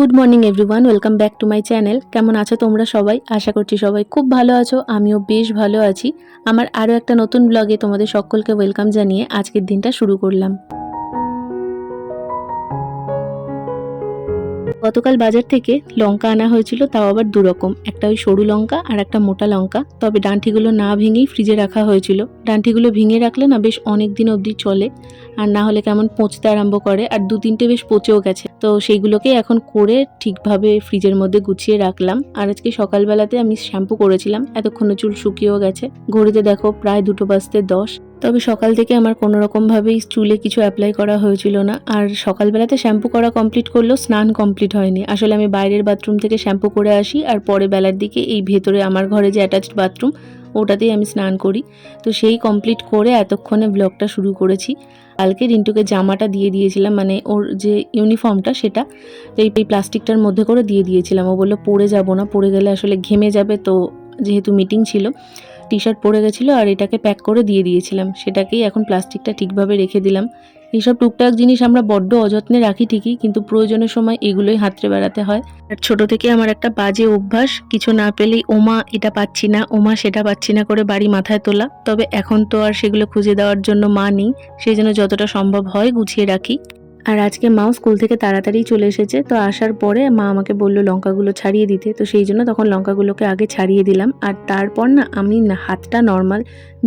Good morning everyone, welcome back to my channel. কেমন আছো তোমরা সবাই? আশা করছি সবাই খুব ভালো আছো, আমিও বেশ ভালো আছি। আমার আরও একটা নতুন ব্লগে তোমাদের সকলকে ওয়েলকাম জানিয়ে আজকের দিনটা শুরু করলাম। গতকাল বাজার থেকে লঙ্কা আনা হয়েছিল, তাও আবার দুরকম, একটা ওই সরু লঙ্কা আর একটা মোটা লঙ্কা। তবে ডাঁটিগুলো না ভেঙেই ফ্রিজে রাখা হয়েছিল। ডাঁটিগুলো ভেঙে রাখলে না বেশ অনেক দিন অবধি চলে, আর না হলে কেমন পচতে আরম্ভ করে, আর দু তিনটে বেশ পচেও গেছে। তো সেইগুলোকে এখন করে ঠিকভাবে ফ্রিজের মধ্যে গুছিয়ে রাখলাম। আর আজকে সকালবেলাতে আমি শ্যাম্পু করেছিলাম, এতক্ষণে চুল শুকিয়েও গেছে। ঘড়িতে দেখো প্রায় 2:10। তবে সকাল থেকে আমার কোনো রকমভাবেই চুলে কিছু অ্যাপ্লাই করা হয়েছিল না। আর সকালবেলাতে শ্যাম্পু করা কমপ্লিট করলেও স্নান কমপ্লিট হয়নি। আসলে আমি বাইরের বাথরুম থেকে শ্যাম্পু করে আসি, আর পরে বেলার দিকে এই ভেতরে আমার ঘরে যে অ্যাটাচড বাথরুম ওটাতেই আমি স্নান করি। তো সেই কমপ্লিট করে এতক্ষণে ব্লগটা শুরু করেছি। কালকে রিন্টুকে জামাটা দিয়ে দিয়েছিলাম, মানে ওর যে ইউনিফর্মটা সেটা, তো এই প্লাস্টিকটার মধ্যে করে দিয়ে দিয়েছিলাম। ও বললো পরে যাব না, পরে গেলে আসলে ঘেমে যাবে। তো যেহেতু মিটিং ছিল, টি শার্ট পরে গেছিলো আর এটাকে প্যাক করে দিয়ে দিয়েছিলাম, সেটাকেই এখন প্লাস্টিকটা ঠিকভাবে রেখে দিলাম। এইসব টুকটাক জিনিস আমরা বড্ড অযত্নে রাখি ঠিকই, কিন্তু প্রয়োজনের সময় এগুলোই হাতড়ে বেড়াতে হয়। আর ছোটো থেকে আমার একটা বাজে অভ্যাস, কিছু না পেলেই ওমা এটা পাচ্ছি না, ওমা সেটা পাচ্ছি না করে বাড়ি মাথায় তোলা। তবে এখন তো আর সেগুলো খুঁজে দেওয়ার জন্য মা নেই, সেই জন্য যতটা সম্ভব হয় গুছিয়ে রাখি। আর আজকে মাও স্কুল থেকে তাড়াতাড়ি চলে এসেছে, তো আসার পরে মা আমাকে বললো লঙ্কাগুলো ছাড়িয়ে দিতে, তো সেই জন্য তখন লঙ্কাগুলোকে আগে ছাড়িয়ে দিলাম। আর তারপর না আমি হাতটা নর্মাল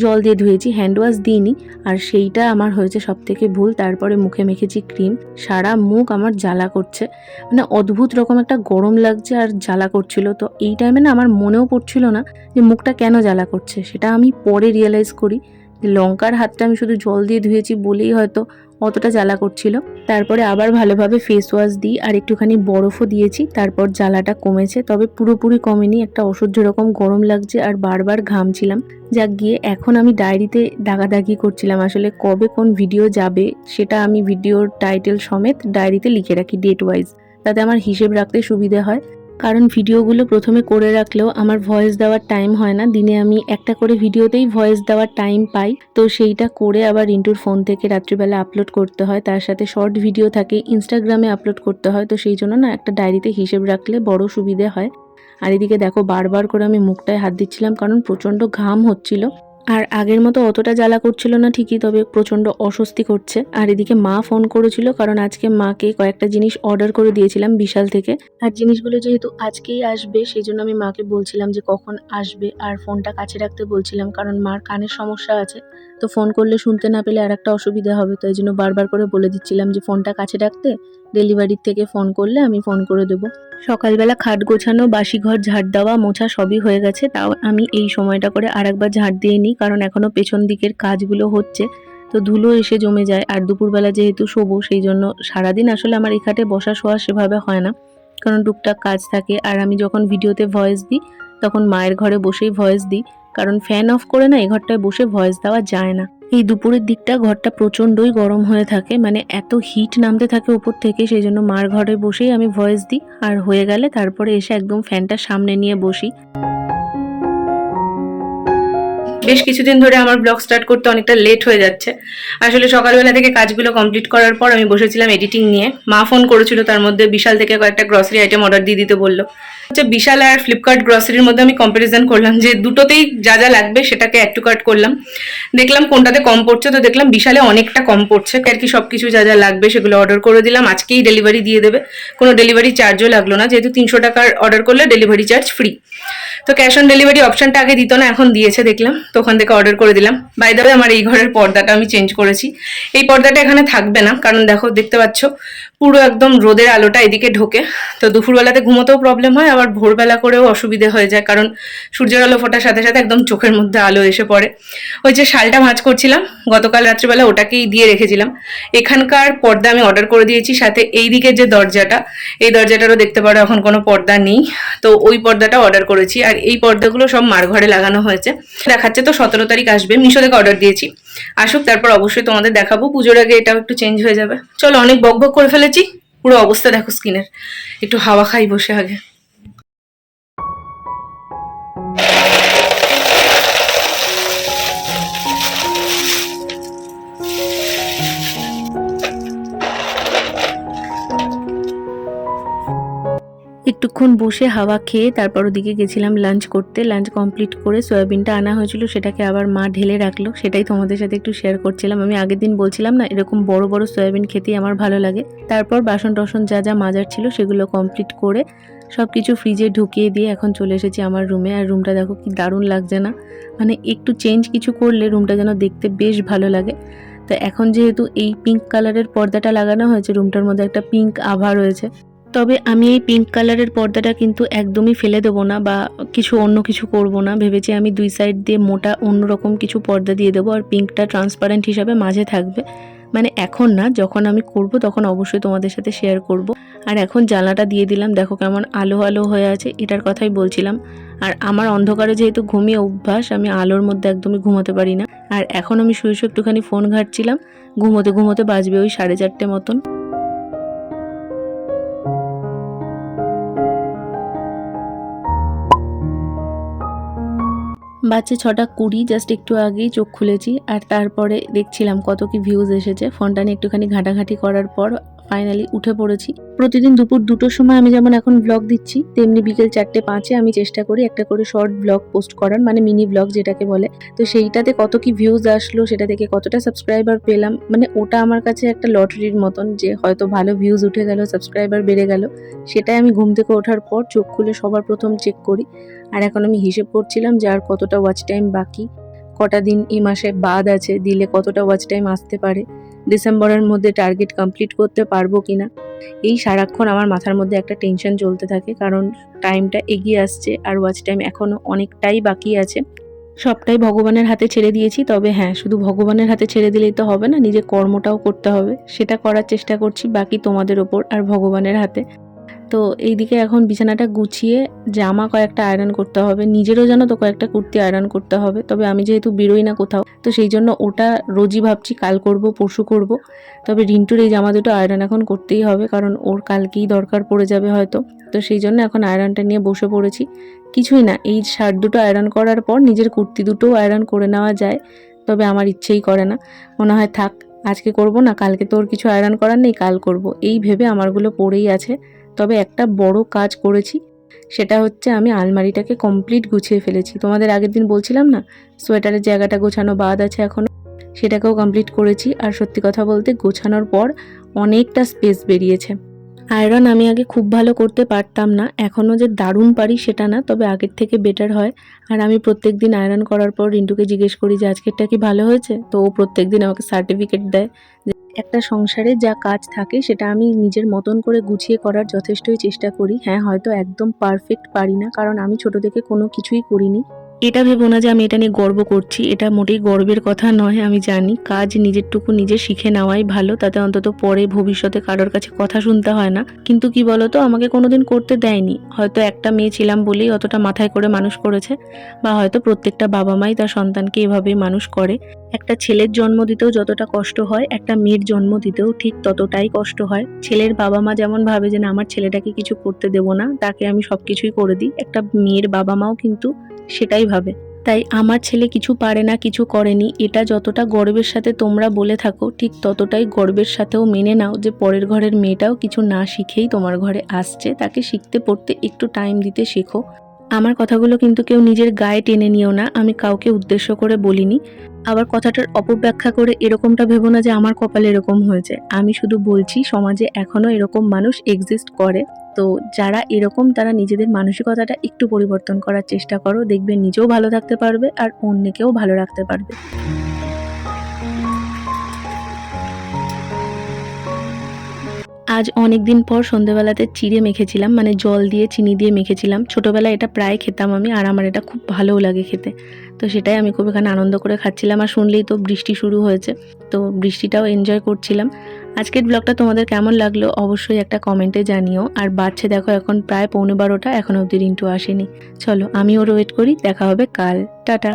জল দিয়ে ধুয়েছি, হ্যান্ড ওয়াশ দিইনি। আর সেইটা আমার হয়েছে সব থেকে ভুল। তারপরে মুখে মেখেছি ক্রিম, সারা মুখ আমার জ্বালা করছে, মানে অদ্ভুত রকম একটা গরম লাগছে আর জ্বালা করছিল। তো এই টাইমে না আমার মনেও পড়ছিল না যে মুখটা কেন জ্বালা করছে, সেটা আমি পরে রিয়েলাইজ করি যে লঙ্কার হাতটা আমি শুধু জল দিয়ে ধুয়েছি বলেই হয়তো অতটা জ্বালা করছিল। তারপরে আবার ভালোভাবে ফেস ওয়াশ দিই আর একটুখানি বরফও দিয়েছি, তারপর জ্বালাটা কমেছে। তবে পুরোপুরি কমেনি, একটা অসহ্য রকম গরম লাগছে আর বারবার ঘামছিলাম। যাক গিয়ে এখন আমি ডায়েরিতে দাগাদাগি করছিলাম, আসলে কবে কোন ভিডিও যাবে সেটা আমি ভিডিওর টাইটেল সমেত ডায়েরিতে লিখে রাখি ডেট ওয়াইজ, তাতে আমার হিসেব রাখতে সুবিধে হয়। কারণ ভিডিওগুলো প্রথমে করে রাখলেও আমার ভয়েস দেওয়ার টাইম হয় না, দিনে আমি একটা করে ভিডিওতেই ভয়েস দেওয়ার টাইম পাই। তো সেইটা করে আবার রিন্টুর ফোন থেকে রাত্রিবেলা আপলোড করতে হয়, তার সাথে শর্ট ভিডিও থাকে ইনস্টাগ্রামে আপলোড করতে হয়। তো সেই জন্য না একটা ডায়েরিতে হিসেব রাখলে বড় সুবিধে হয়। আর এদিকে দেখো বারবার করে আমি মুখটায় হাত দিচ্ছিলাম, কারণ প্রচণ্ড ঘাম হচ্ছিল। আর আগের মতো অতটা জ্বালা করছিল না ঠিকই, তবে প্রচণ্ড অস্বস্তি করছে। আর এদিকে মা ফোন করেছিল, কারণ আজকে মাকে কয়েকটা জিনিস অর্ডার করে দিয়েছিলাম বিশাল থেকে। আর জিনিসগুলো যেহেতু আজকেই আসবে, সেই জন্য আমি মাকে বলছিলাম যে কখন আসবে, আর ফোনটা কাছে রাখতে বলছিলাম, কারণ মার কানের সমস্যা আছে। তো ফোন করলে শুনতে না পেলে আর একটা অসুবিধা হবে, তো এই জন্য বারবার করে বলে দিচ্ছিলাম যে ফোনটা কাছে রাখতে, ডেলিভারির থেকে ফোন করলে আমি ফোন করে দেবো। সকালবেলা খাট গোছানো, বাসি ঘর ঝাড় দেওয়া, মোছা সবই হয়ে গেছে। তাও আমি এই সময়টা করে আরেকবার ঝাড় দিয়ে নিই, কারণ এখনো পেছন দিকের কাজগুলো হচ্ছে, তো ধুলো এসে জমে যায়। আর দুপুরবেলা যেহেতু শোবো, সেই জন্য সারাদিন আসলে আমার এই খাটে বসা শোয়া সেভাবে হয় না, কারণ টুকটাক কাজ থাকে। আর আমি যখন ভিডিওতে ভয়েস দিই তখন মায়ের ঘরে বসেই ভয়েস দিই, কারণ ফ্যান অফ করে না এই ঘরটায় বসে ভয়েস দেওয়া যায় না। এই দুপুরের দিকটা ঘরটা প্রচণ্ডই গরম হয়ে থাকে, মানে এত হিট নামতে থাকে উপর থেকে, সেই জন্য মার ঘরে বসেই আমি ভয়েস দিই। আর হয়ে গেলে তারপরে এসে একদম ফ্যানটা সামনে নিয়ে বসি। বেশ কিছুদিন ধরে আমার ব্লগ স্টার্ট করতে অনেকটা লেট হয়ে যাচ্ছে। আসলে সকালবেলা থেকে কাজগুলো কমপ্লিট করার পর আমি বসেছিলাম এডিটিং নিয়ে। মা ফোন করেছিল, তার মধ্যে বিশাল থেকে কয়েকটা গ্রসারি আইটেম অর্ডার দিয়ে দিতে বললো। আচ্ছা, বিশাল আর ফ্লিপকার্ট গ্রসারির মধ্যে আমি কম্পারিজন করলাম যে দুটোতেই যা যা লাগবে সেটাকে অ্যাড টু কার্ট করলাম, দেখলাম কোনটাতে কম পড়ছে। তো দেখলাম বিশালে অনেকটা কম পড়ছে, আর কি সবকিছু যা যা লাগবে সেগুলো অর্ডার করে দিলাম। আজকেই ডেলিভারি দিয়ে দেবে, কোনো ডেলিভারি চার্জও লাগলো না, যেহেতু 300 টাকার অর্ডার করলে ডেলিভারি চার্জ ফ্রি। তো ক্যাশ অন ডেলিভারি অপশনটা আগে দিত না, এখন দিয়েছে দেখলাম, তো ওখান থেকে অর্ডার করে দিলাম। বাই দ্য ওয়ে আমার এই ঘরের পর্দাটা আমি চেঞ্জ করেছি। এই পর্দাটা এখানে থাকবে না, কারণ দেখো দেখতে পাচ্ছ পুরো একদম রোদের আলোটা এদিকে ঢোকে। তো দুপুরবেলাতে ঘুমোতেও প্রবলেম হয়, আবার ভোরবেলা করেও অসুবিধে হয়ে যায়, কারণ সূর্যের আলো ফোটার সাথে সাথে একদম চোখের মধ্যে আলো এসে পড়ে। ওই যে শালটা ভাঁজ করছিলাম গতকাল রাত্রিবেলা, ওটাকেই দিয়ে রেখেছিলাম। এখানকার পর্দা আমি অর্ডার করে দিয়েছি, সাথে এই দিকের যে দরজাটা, এই দরজাটারও দেখতে পারো এখন কোনো পর্দা নেই, তো ওই পর্দাটা অর্ডার করেছি। আর এই পর্দাগুলো সব মার ঘরে লাগানো হয়েছে। দেখাচ্ছে তো 17 তারিখ আসবে, মিশো থেকে অর্ডার দিয়েছি, আসুক তারপর অবশ্যই তোমাদের দেখাবো। পুজোর আগে এটাও একটু চেঞ্জ হয়ে যাবে। চলো, অনেক বক বক করে ফেলেছি, পুরো অবস্থা দেখো স্কিনের। একটু হাওয়া খাই বসে আগে। একটুক্ষণ বসে হাওয়া খেয়ে তারপর ওদিকে গেছিলাম লাঞ্চ করতে। লাঞ্চ কমপ্লিট করে সয়াবিনটা আনা হয়েছিল, সেটাকে আবার মা ঢেলে রাখলো, সেটাই তোমাদের সাথে একটু শেয়ার করছিলাম। আমি আগের দিন বলছিলাম না এরকম বড় বড় সয়াবিন খেতেই আমার ভালো লাগে। তারপর বাসন টসন যা যা মাজার ছিল সেগুলো কমপ্লিট করে সব কিছু ফ্রিজে ঢুকিয়ে দিয়ে এখন চলে এসেছি আমার রুমে। আর রুমটা দেখো কি দারুণ লাগছে না, মানে একটু চেঞ্জ কিছু করলে রুমটা যেন দেখতে বেশ ভালো লাগে। তো এখন যেহেতু এই পিঙ্ক কালারের পর্দাটা লাগানো হয়েছে, রুমটার মধ্যে একটা পিঙ্ক আভা রয়েছে। তবে আমি এই পিঙ্ক কালারের পর্দাটা কিন্তু একদমই ফেলে দেবো না বা অন্য কিছু করব না। ভেবেছি আমি দুই সাইড দিয়ে মোটা অন্যরকম কিছু পর্দা দিয়ে দেবো, আর পিঙ্কটা ট্রান্সপারেন্ট হিসাবে মাঝে থাকবে। মানে এখন না, যখন আমি করব তখন অবশ্যই তোমাদের সাথে শেয়ার করব। আর এখন জানলাটা দিয়ে দিলাম, দেখো কেমন আলো আলো হয়ে আছে, এটার কথাই বলছিলাম। আর আমার অন্ধকারে যেহেতু ঘুমিয়ে অভ্যাস, আমি আলোর মধ্যে একদমই ঘুমোতে পারি না। আর এখন আমি শুয়ে শুয়ে একটুখানি ফোন ঘাঁটছিলাম, ঘুমোতে ঘুমোতে বাজবে ওই 4:30 মতন। বাজছে 6:20, জাস্ট একটু আগেই চোখ খুলেছি। আর তারপরে দেখছিলাম কত কি ভিউজ এসেছে। ফোনটা নিয়ে একটুখানি ঘাঁটাঘাঁটি করার পর ফাইনালি উঠে পড়েছি। প্রতিদিন দুপুর 2টোর সময় আমি যেমন এখন ব্লগ দিচ্ছি, তেমনি বিকেল 4:05 আমি চেষ্টা করি একটা করে শর্ট ব্লগ পোস্ট করার, মানে মিনি ব্লগ যেটাকে বলে। তো সেইটাতে কত কি ভিউজ আসলো, সেটা থেকে কতটা সাবস্ক্রাইবার পেলাম, মানে ওটা আমার কাছে একটা লটারির মতন, যে হয়তো ভালো ভিউজ উঠে গেল, সাবস্ক্রাইবার বেড়ে গেল। সেটাই আমি ঘুম থেকে ওঠার পর চোখ খুলে সবার প্রথম চেক করি। আর এখন আমি হিসেব করছিলাম যে আর কতটা ওয়াচ টাইম বাকি, কটা দিন এই মাসে বাদ আছে, দিলে কতটা ওয়াচ টাইম আসতে পারে, ডিসেম্বরের মধ্যে টার্গেট কমপ্লিট করতে পারবো কিনা। এই সারাক্ষণ আমার মাথার মধ্যে একটা টেনশন চলতে থাকে, কারণ টাইমটা এগিয়ে আসছে আর ওয়াচ টাইম এখনও অনেকটাই বাকি আছে। সবটাই ভগবানের হাতে ছেড়ে দিয়েছি। তবে হ্যাঁ, শুধু ভগবানের হাতে ছেড়ে দিলেই তো হবে না, নিজের কর্মটাও করতে হবে, সেটা করার চেষ্টা করছি। বাকি তোমাদের ওপর আর ভগবানের হাতে। তো এইদিকে এখন বিছানাটা গুছিয়ে জামা কয়েকটা আয়রন করতে হবে, নিজেরও জানো তো কয়েকটা কুর্তি আয়রন করতে হবে। তবে আমি যেহেতু বেরোই না কোথাও, তো সেই জন্য ওটা রোজই ভাবছি কাল করব, পরশু করব। তবে রিন্টুর এই জামা দুটো আয়রন এখন করতেই হবে, কারণ ওর কালকেই দরকার পড়ে যাবে হয়তো। তো সেই জন্য এখন আয়রনটা নিয়ে বসে পড়েছি। কিছুই না, এই শার্ট দুটো আয়রন করার পর নিজের কুর্তি দুটোও আয়রন করে নেওয়া যায়। তবে আমার ইচ্ছেই করে না, মনে হয় থাক আজকে করব না, কালকে তো ওর কিছু আয়রন করার নেই, কাল করব, এই ভেবে আমারগুলো পড়েই আছে। তবে একটা বড় কাজ করেছি, সেটা হচ্ছে আমি আলমারিটাকে কমপ্লিট গুছিয়ে ফেলেছি। তোমাদের আগের দিন বলছিলাম না সোয়েটারের জায়গাটা গোছানো বাদ আছে এখনও, সেটাকেও কমপ্লিট করেছি। আর সত্যি কথা বলতে গোছানোর পর অনেকটা স্পেস বেরিয়েছে। আয়রন আমি আগে খুব ভালো করতে পারতাম না, এখনও যে দারুণ পারি সেটা না, তবে আগের থেকে বেটার হয়। আর আমি প্রত্যেক দিন আয়রন করার পর রিন্টুকে জিজ্ঞেস করি যে আজকেরটা কি ভালো হয়েছে, তো ও প্রত্যেক দিন আমাকে সার্টিফিকেট দেয়। একটা সংসারে যা কাজ থাকে সেটা আমি নিজের মতন করে গুছিয়ে করার যথেষ্টই চেষ্টা করি। হ্যাঁ, হয়তো একদম পারফেক্ট পারি না, কারণ আমি ছোট থেকে কোনো কিছুই করিনি। এটা ভেবো না যে আমি এটা নিয়ে গর্ব করছি, এটা মোটেই গর্বের কথা নয়। আমি জানি কাজ নিজেরটুকু নিজে শিখে নেওয়াই ভালো, তাতে অন্তত পরে ভবিষ্যতে কারোর কাছে কথা শুনতে হয় না। কিন্তু কি বলতো, আমাকে কোনোদিন করতে দেয়নি। হয়তো একটা মেয়ে ছিলাম বলেই অতটা মাথায় করে মানুষ করেছে, বা হয়তো প্রত্যেকটা বাবা মাই তার সন্তানকে এভাবেই মানুষ করে। একটা ছেলের জন্ম দিতেও যতটা কষ্ট হয়, একটা মেয়ের জন্ম দিতেও ঠিক ততটাই কষ্ট হয়। ছেলের বাবা মা যেমন ভাবে যে না আমার ছেলেটাকে কিছু করতে দেবো না, তাকে আমি সবকিছুই করে দিই, একটা মেয়ের বাবা মাও কিন্তু সেটাই ভাবে। তাই আমার ছেলে কিছু পারে না, কিছু করেনি, এটা যতটা গর্বের সাথে তোমরা বলে থাকো, ঠিক ততটাই গর্বের সাথেও মেনে নাও যে পরের ঘরের মেয়েটাও কিছু না শিখেই তোমার ঘরে আসছে। তাকে শিখতে পড়তে একটু টাইম দিতে শেখো। আমার কথাগুলো কিন্তু কেউ নিজের গায়ে টেনে নিও না, আমি কাউকে উদ্দেশ্য করে বলিনি। আবার কথাটার অপব্যাখ্যা করে এরকমটা ভেবো না যে আমার কপালে এরকম হয়েছে। আমি শুধু বলছি সমাজে এখনো এরকম মানুষ এক্সিস্ট করে। তো যারা এরকম, তারা নিজেদের মানসিকতাটা একটু পরিবর্তন করার চেষ্টা করো, দেখবে নিজেও ভালো থাকতে পারবে আর অন্যকেও ভালো রাখতে পারবে। আজ অনেক দিন পর সন্ধ্যেবেলাতে চিড়ে মেখেছিলাম, মানে জল দিয়ে চিনি দিয়ে মেখেছিলাম। ছোটোবেলায় এটা প্রায় খেতাম আমি, আর আমার এটা খুব ভালোও লাগে খেতে। তো সেটাই আমি খুব এখানে আনন্দ করে খাচ্ছিলাম। আর শুনলেই তো বৃষ্টি শুরু হয়েছে, তো বৃষ্টিটাও এনজয় করছিলাম। আজকের ব্লগটা তোমাদের কেমন লাগলো অবশ্যই একটা কমেন্টে জানিও। আর বাচ্চা দেখো এখন প্রায় 11:15, এখনো অবধি রিন্টু আসেনি। চলো আমি ওর ওয়েট করি, দেখা হবে কাল। টাটা।